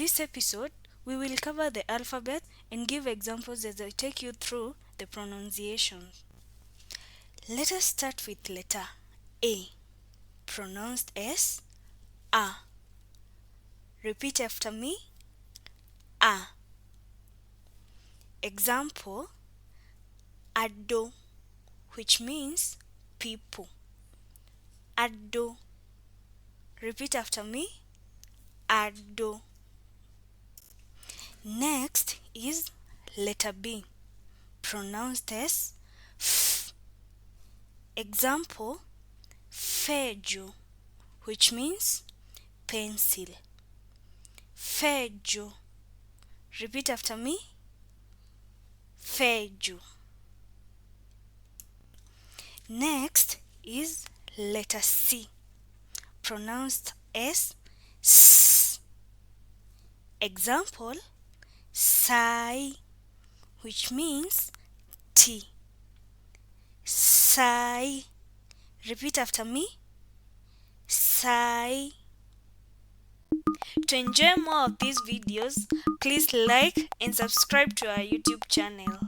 this episode, we will cover the alphabet and give examples as I take you through the pronunciation. Let us start with letter A, pronounced as A. Repeat after me. A. Example, Ado, which means people. Ado. Repeat after me. Ado. Next is letter B, pronounced as F. Example, Fejo, which means pencil. Fejo. Repeat after me. Fejo. Next is letter C, pronounced as S. Example, Sai, which means tea. Sai. Repeat after me. Sai. To enjoy more of these videos, please like and subscribe to our YouTube channel.